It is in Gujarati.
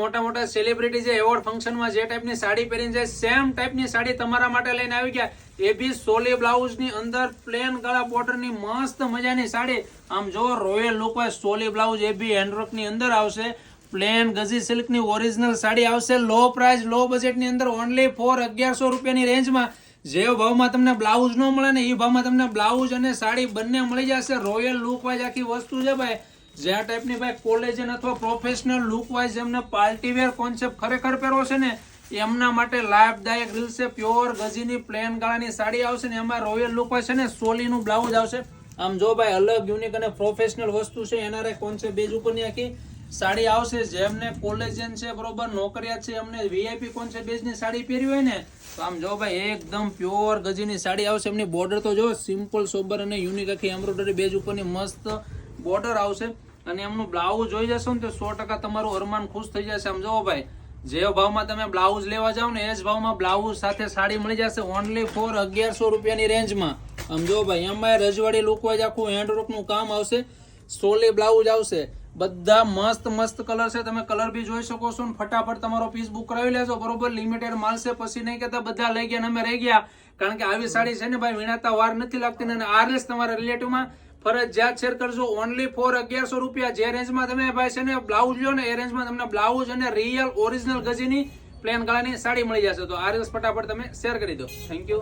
મોટા મોટા સેલિબ્રિટી જે એવોર્ડ ફંક્શનમાં જે ટાઈપની સાડી પહેરીને જાય સેમ ટાઈપની સાડી તમારા માટે લઈને આવી ગયા. એ બી સોલી બ્લાઉઝ ની અંદર પ્લેન ગળા બોર્ડર ની મસ્ત મજાની સાડી. આમ જો રોયલ લુક હોય, સોલી બ્લાઉઝ એ બી હેન્ડવર્ક ની અંદર આવશે. પ્લેન ગઝી સિલ્ક ની ઓરિજિનલ સાડી આવશે. લો પ્રાઇસ લો બજેટ ની અંદર ઓનલી ફોર 1100 રૂપિયાની રેન્જમાં. જે ભાવમાં તમને બ્લાઉઝ ન મળે ને એ ભાવમાં તમને બ્લાઉઝ અને સાડી બંને મળી જશે. રોયલ લુક વાઇઝ આખી વસ્તુ છે ભાઈ. જે આ ટાઈપની ભાઈ કોલેજન અથવા પ્રોફેશનલ લુક વાઇઝ એમને પાર્ટી વેર કોન્સેપ્ટ ખરેખર પહેરવો છે ને એમના માટે લાભદાયક રીલ છે. પ્યોર ગઝીની પ્લેન ગાળાની સાડી આવશે ને એમાં રોયલ લુક વાઇઝ છે ને સોલીનું બ્લાઉઝ આવશે. આમ જો ભાઈ અલગ યુનિક અને પ્રોફેશનલ વસ્તુ છે. એના કોન્સેપ્ટ બેઝ ઉપરની આખી સાડી આવશે. જેમને કોલેજન છે બરોબર, નોકરિયાત છે, એમને વીઆઈપી કોન્સેપ્ટ બેઝની સાડી પહેરી હોય ને તો આમ જો ભાઈ એકદમ પ્યોર ગઝીની સાડી આવશે. એમની બોર્ડર તો જો સિમ્પલ સોબર અને યુનિક આખી એમ્બ્રોઇડરી બેઝ ઉપરની મસ્ત બોર્ડર આવશે. અને એમનું બ્લાઉઝ જોઈ જશો ને તો 100% તમારું અરમાન ખુશ થઈ જશે. આમ જો ભાઈ જે ભાવમાં તમે બ્લાઉઝ લેવા જાવ ને એ જ ભાવમાં બ્લાઉઝ સાથે સાડી મળી જશે ઓનલી ફોર 1100 રૂપિયાની રેન્જમાં. આમ જો ભાઈ એમાં રજવાડી લુક વાઇઝ આખું હેન્ડવર્ક નું કામ આવશે. સોલી બ્લાઉઝ આવશે. બધા મસ્ત મસ્ત કલર છે. તમે કલર બી જોઈ શકો છો ને ફટાફટ તમારો પીસ બુક કરાવી લેજો બરોબર. લિમિટેડ માલ છે, પછી નહીં કહેતા બધા લઈ ગયા ને અમે રહી ગયા. કારણ કે આવી સાડી છે ને ભાઈ વીણાતા વાર નથી લાગતી. અને આ રીલ્સ તમારા રિલેટિવમાં ફરજિયાત શેર કરજો ઓનલી ફોર 1100 રૂપિયા. જે રેન્જમાં તમે ભાઈ છે ને બ્લાઉઝ લો ને એ રેન્જમાં તમને બ્લાઉઝ અને રિયલ ઓરિજિનલ ગઝીની પ્લેન ગળાની સાડી મળી જશે. તો આ રીલ્સ ફટાફટ તમે શેર કરી દો. Thank you.